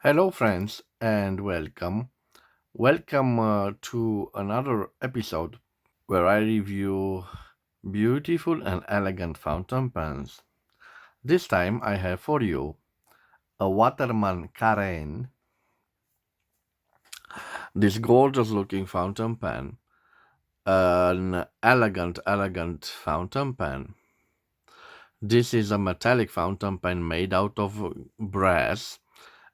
Hello, friends, and welcome. Welcome to another episode where I review beautiful and elegant fountain pens. This time I have for you a Waterman Carene, this gorgeous looking fountain pen, an elegant fountain pen. This is a metallic fountain pen made out of brass,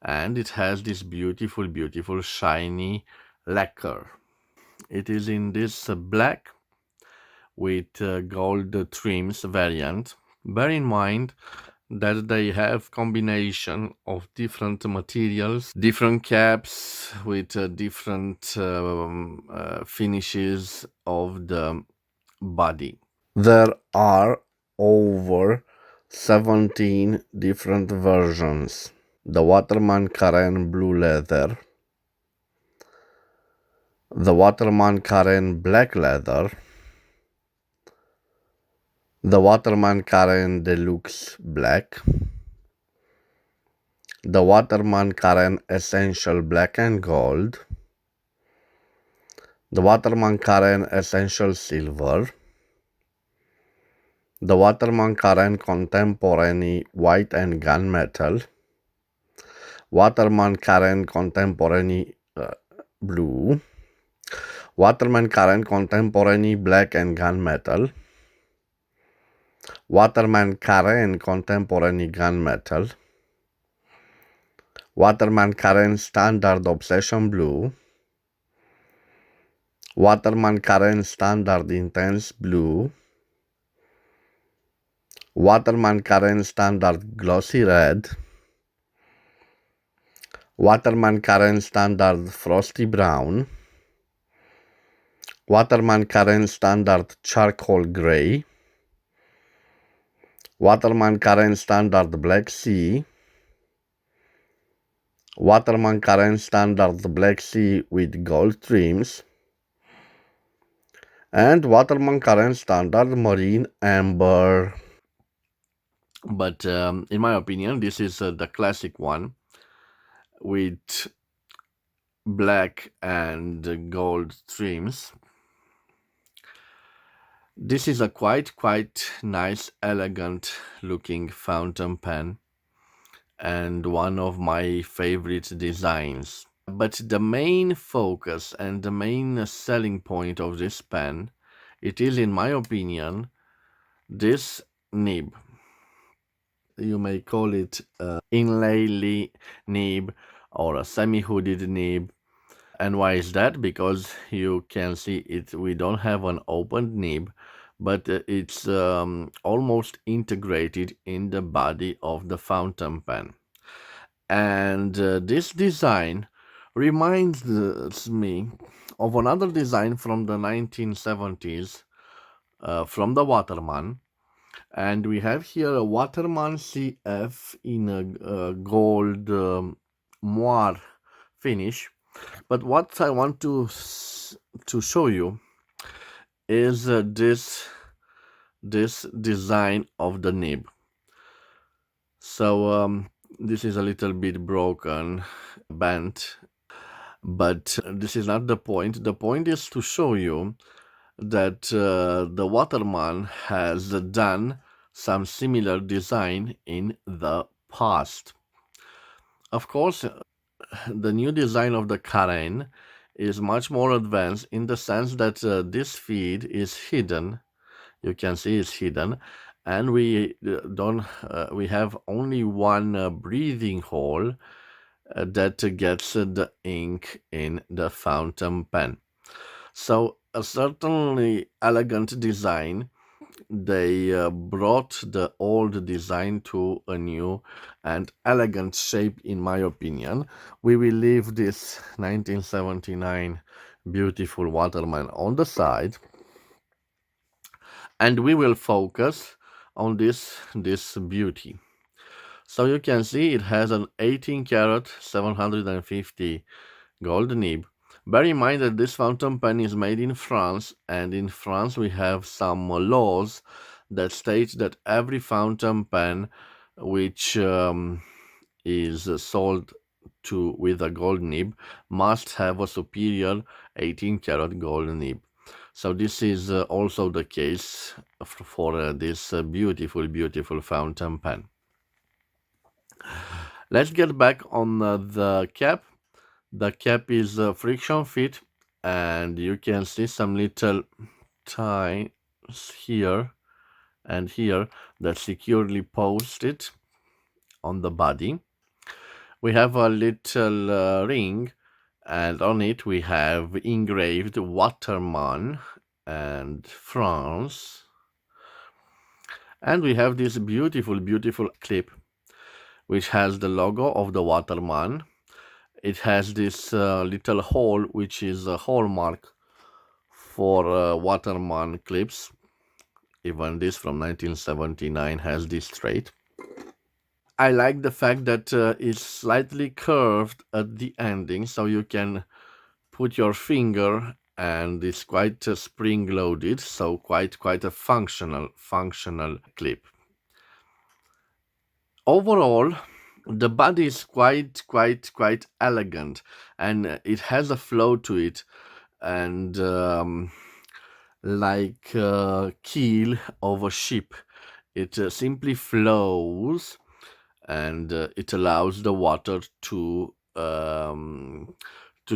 and it has this beautiful shiny lacquer. It is in this black with gold trims variant. Bear in mind that they have combination of different materials, different caps with different finishes of the body. There are over 17 different versions. The Waterman Carene blue leather, the Waterman Carene black leather, the Waterman Carene Deluxe Black, the Waterman Carene Essential Black and Gold, the Waterman Carene Essential Silver, the Waterman Carene Contemporary White and Gunmetal, Waterman Carene Contemporary Blue, Waterman Carene Contemporary Black and Gunmetal, Waterman Carene Contemporary Gunmetal, Waterman Carene Standard Obsession Blue, Waterman Carene Standard Intense Blue, Waterman Carene Standard Glossy Red, Waterman Carene Standard Frosty Brown, Waterman Carene Standard Charcoal Gray, Waterman Carene Standard Black Sea, Waterman Carene Standard Black Sea with gold trims, and Waterman Carene Standard Marine Amber. But in my opinion, this is the classic one with black and gold trims. This is a quite nice, elegant looking fountain pen and one of my favorite designs. But the main focus and the main selling point of this pen, it is, in my opinion, this nib. You may call it inlay nib or a semi-hooded nib. And why is that? Because you can see it, we don't have an opened nib, but it's almost integrated in the body of the fountain pen. And this design reminds me of another design from the 1970s from the Waterman. And we have here a Waterman CF in a gold moire finish. But what I want to show you is this design of the nib. So this is a little bit broken, bent, but this is not the point. The point is to show you that the Waterman has done some similar design in the past. Of course, the new design of the Carene is much more advanced in the sense that this feed is hidden. You can see it's hidden, and we don't. We have only one breathing hole that gets the ink in the fountain pen. So a certainly elegant design. They brought the old design to a new and elegant shape, in my opinion. We will leave this 1979 beautiful Waterman on the side, and we will focus on this beauty. So you can see it has an 18 karat 750 gold nib. Bear in mind that this fountain pen is made in France, and in France we have some laws that state that every fountain pen which is sold to with a gold nib must have a superior 18 karat gold nib. So this is also the case for this beautiful fountain pen. Let's get back on the cap. The cap is friction fit, and you can see some little ties here and here that securely post it on the body. We have a little ring, and on it we have engraved Waterman and France. And we have this beautiful clip which has the logo of the Waterman. It has this little hole which is a hallmark for Waterman clips. Even this from 1979 has this trait. I like the fact that it's slightly curved at the ending, so you can put your finger, and it's quite spring loaded, so quite a functional clip. Overall, the body is quite elegant, and it has a flow to it, and like keel of a ship, it simply flows, and it allows the water to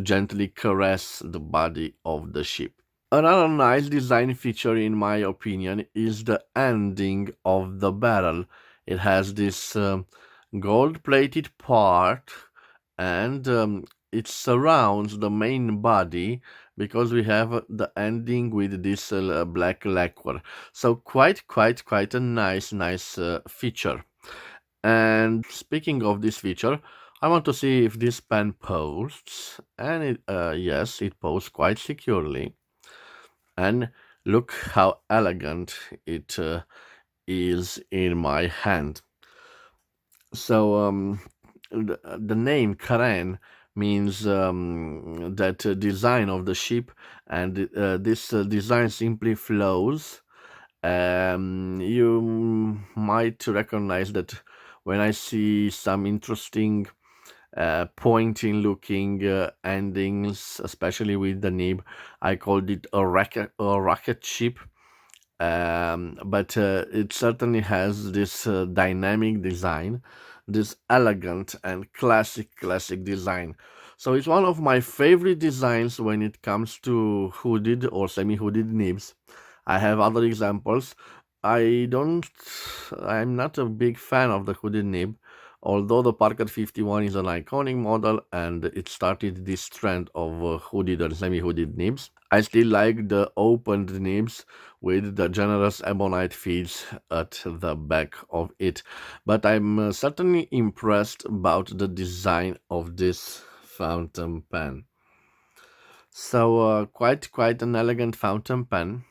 gently caress the body of the ship. Another nice design feature, in my opinion, is the ending of the barrel. It has this gold-plated part, and it surrounds the main body because we have the ending with this black lacquer. So quite a nice feature. And speaking of this feature, I want to see if this pen posts, and yes, it posts quite securely. And look how elegant it is in my hand. So the name Carene means that design of the ship, and this design simply flows. You might recognize that when I see some interesting pointing looking endings, especially with the nib, I called it a rocket ship. But it certainly has this dynamic design, this elegant and classic design. So it's one of my favorite designs when it comes to hooded or semi-hooded nibs. I have other examples. I don't. I'm not a big fan of the hooded nib, although the Parker 51 is an iconic model and it started this trend of hooded and semi-hooded nibs. I still like the opened nibs with the generous ebonite feeds at the back of it, but I'm certainly impressed about the design of this fountain pen. So quite an elegant fountain pen.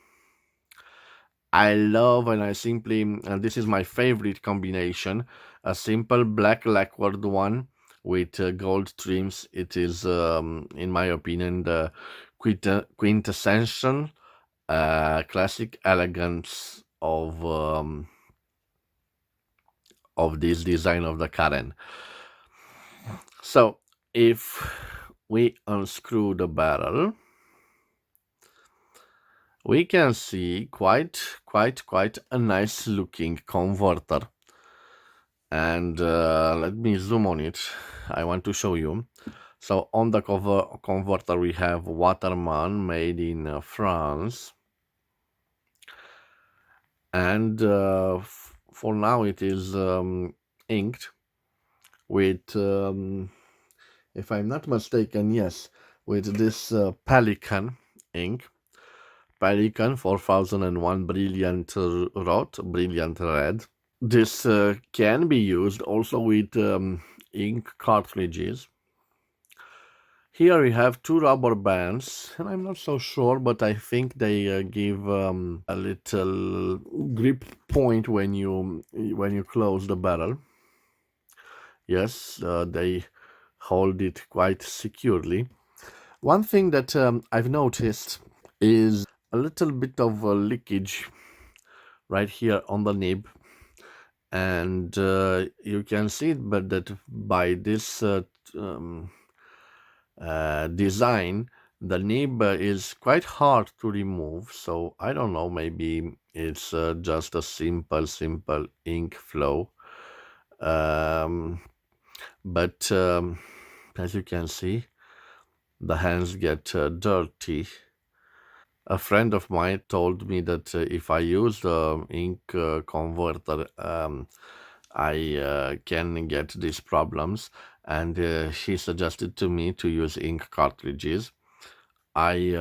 I love, and I simply, and this is my favorite combination, a simple black lacquered one with gold trims. It is, in my opinion, the quintessential classic elegance of this design of the Karen. So if we unscrew the barrel, we can see quite a nice looking converter. And let me zoom on it. I want to show you. So on the converter we have Waterman made in France, and for now it is inked with, if I'm not mistaken, yes, with this Pelican ink. Pelican 4001 brilliant brilliant red. This can be used also with ink cartridges. Here we have two rubber bands, and I'm not so sure, but I think they give a little grip point when you close the barrel. Yes, they hold it quite securely. One thing that I've noticed is a little bit of leakage right here on the nib, and you can see it, but that by this design, the nib is quite hard to remove. So I don't know, maybe it's just a simple ink flow. Um, but as you can see, the hands get dirty. A friend of mine told me that if I use the ink converter, I can get these problems, and he suggested to me to use ink cartridges. I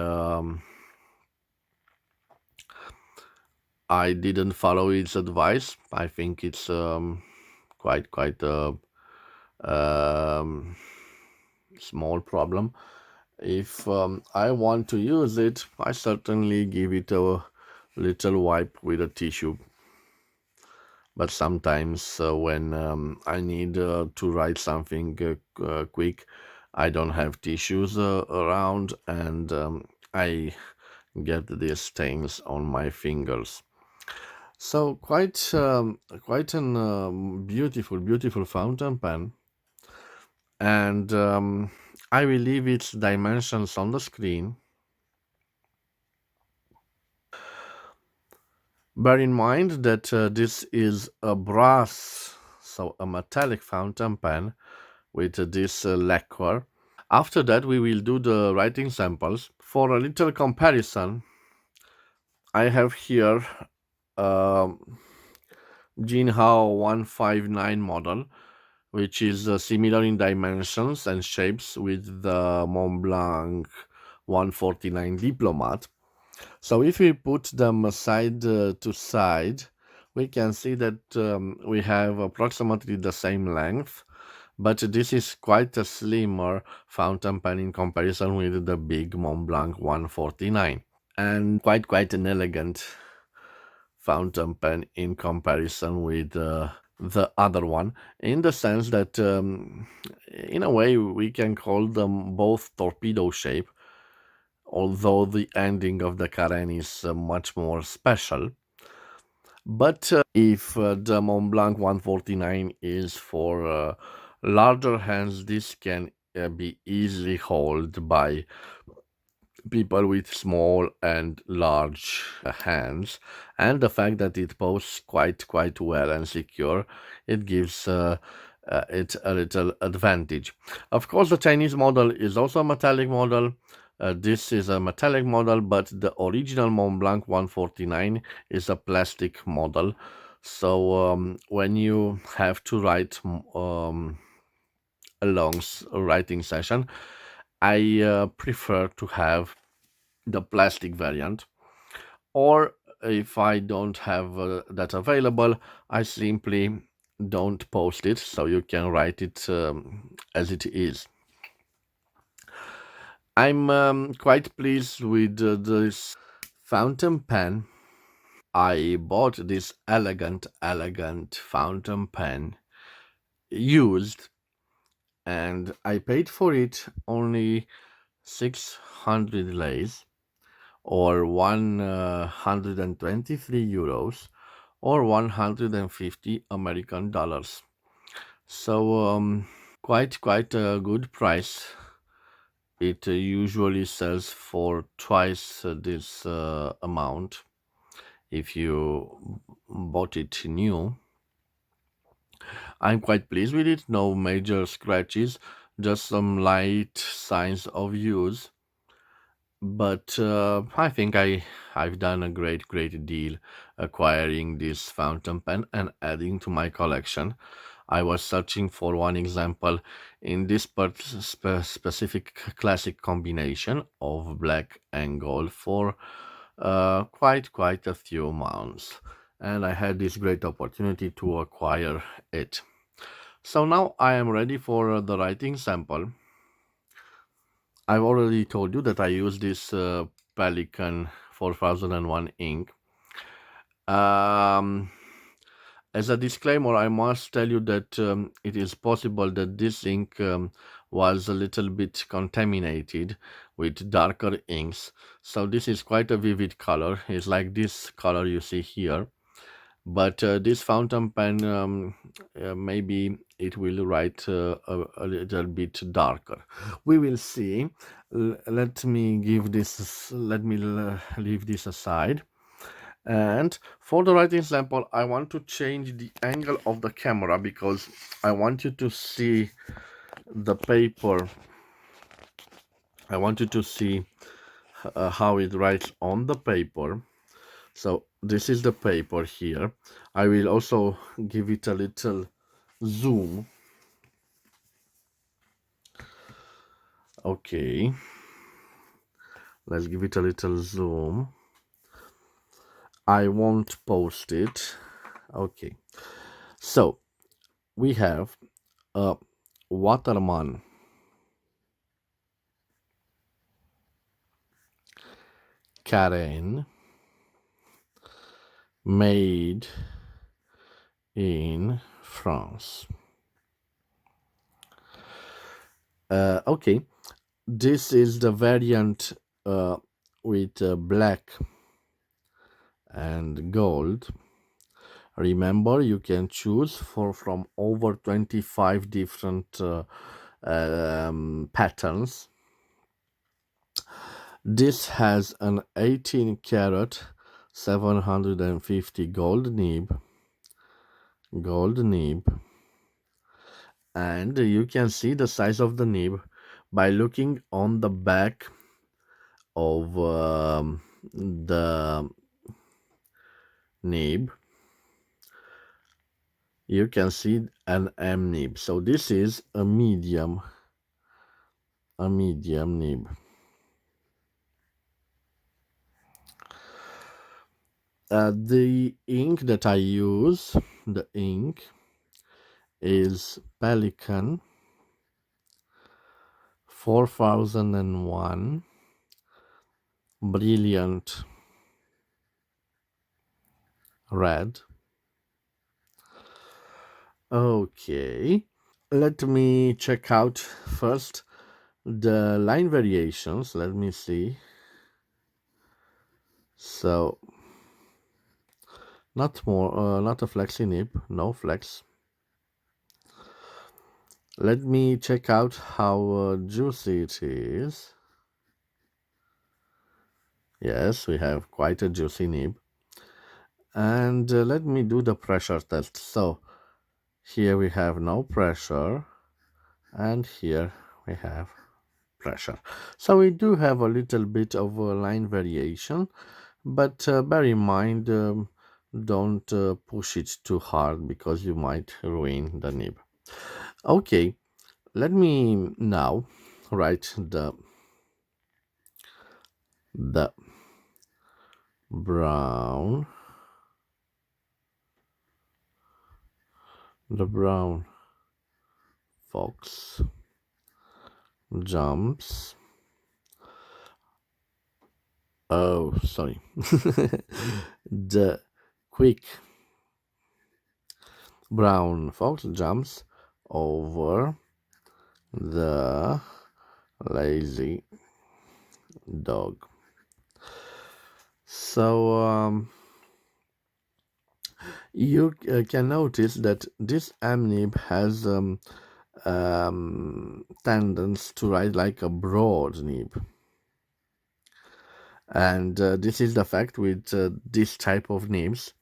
I didn't follow his advice. I think it's quite a um, small problem. If I want to use it, I certainly give it a little wipe with a tissue. But sometimes when I need to write something quick, I don't have tissues around, and I get these stains on my fingers. So quite an beautiful fountain pen, and I will leave its dimensions on the screen. Bear in mind that this is a brass, so a metallic fountain pen with this lacquer. After that, we will do the writing samples. For a little comparison, I have here um Jinhao 159 model, which is similar in dimensions and shapes with the Mont Blanc 149 Diplomat. So if we put them side to side, we can see that we have approximately the same length, but this is quite a slimmer fountain pen in comparison with the big Mont Blanc 149, and quite an elegant fountain pen in comparison with the other one, in the sense that in a way we can call them both torpedo shape, although the ending of the Carene is much more special. But if the Mont Blanc 149 is for larger hands, this can be easily held by people with small and large hands, and the fact that it posts quite well and secure, it gives it a little advantage. Of course, the Chinese model is also a metallic model. This is a metallic model, but the original Mont Blanc 149 is a plastic model. So when you have to write a long writing session, I prefer to have the plastic variant. Or if I don't have that available, I simply don't post it, so you can write it as it is. I'm quite pleased with this fountain pen. I bought this elegant fountain pen used, and I paid for it only 600 lays, or 123 euros, or 150 American dollars. So quite a good price. It usually sells for twice this amount if you bought it new. I'm quite pleased with it. No major scratches, just some light signs of use. But I think I've done a great deal acquiring this fountain pen and adding to my collection. I was searching for one example in this specific classic combination of black and gold for quite a few months, and I had this great opportunity to acquire it. So now I am ready for the writing sample. I've already told you that I use this Pelican 4001 ink. Um, as a disclaimer, I must tell you that it is possible that this ink was a little bit contaminated with darker inks. So this is quite a vivid color. It's like this color you see here. But this fountain pen maybe it will write a little bit darker. We will see. Let me give this. Let me leave this aside. And for the writing sample, I want to change the angle of the camera because I want you to see the paper. I want you to see how it writes on the paper. So this is the paper here. I will also give it a little zoom. Okay, let's give it a little zoom. I won't post it. Okay, so we have a Waterman Carene made in France. Okay, this is the variant with black and gold. Remember, you can choose from over 25 different patterns. This has an 18 karat 750 gold nib, and you can see the size of the nib by looking on the back of the nib. You can see an M nib, so this is a medium nib. The ink that I use, the ink is Pelican 4001 brilliant red. Okay, let me check out first the line variations. Let me see. So not a flexi nib, no flex. Let me check out how juicy it is. Yes, we have quite a juicy nib. And let me do the pressure test. So here we have no pressure, and here we have pressure. So we do have a little bit of a line variation, but bear in mind, don't push it too hard because you might ruin the nib. Okay, let me now write the brown fox jumps. Oh, sorry. The quick brown fox jumps over the lazy dog. So you can notice that this amnib has tendency to write like a broad nib, and this is the fact with this type of nibs.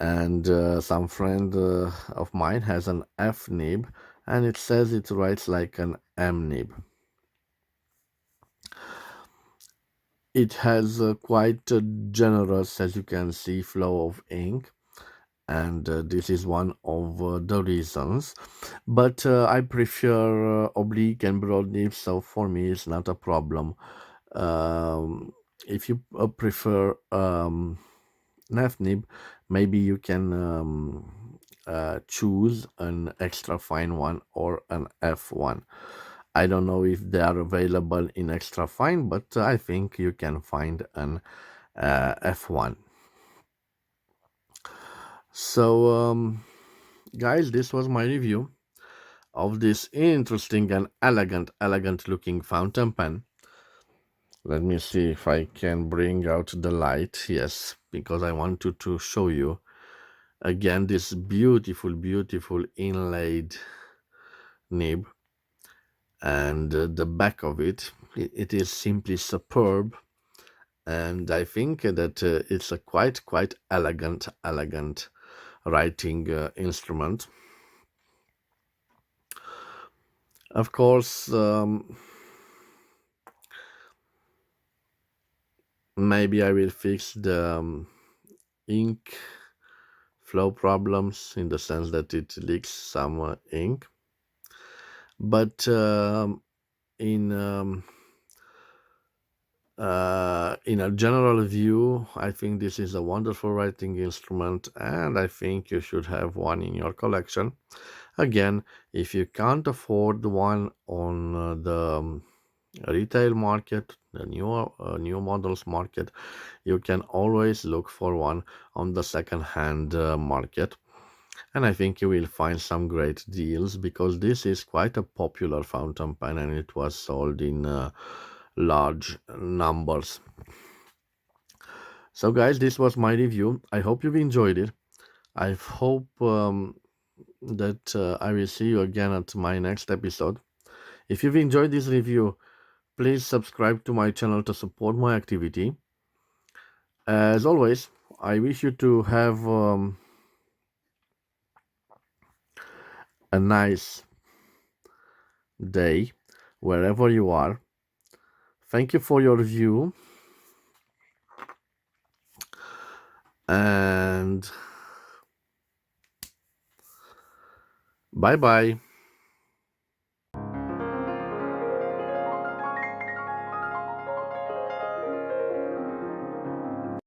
And some friend of mine has an F nib, and it says it writes like an M nib. It has quite a generous, as you can see, flow of ink, and this is one of the reasons. But I prefer oblique and broad nibs, so for me it's not a problem. If you prefer F nib, maybe you can choose an extra fine one or an F1. I don't know if they are available in extra fine, but I think you can find an F1. So guys, this was my review of this interesting and elegant looking fountain pen. Let me see if I can bring out the light. Yes, because I wanted to show you Again, this beautiful inlaid nib, and the back of it is simply superb. And I think that it's a quite elegant writing instrument. Of course, maybe I will fix the ink flow problems in the sense that it leaks some ink. But in in a general view, I think this is a wonderful writing instrument, and I think you should have one in your collection. Again, if you can't afford one on the retail market, the new models market, you can always look for one on the second hand market. And I think you will find some great deals because this is quite a popular fountain pen and it was sold in large numbers. So, guys, this was my review. I hope you've enjoyed it. I hope that I will see you again at my next episode. If you've enjoyed this review, please subscribe to my channel to support my activity. As always, I wish you to have a nice day wherever you are. Thank you for your view, and bye bye.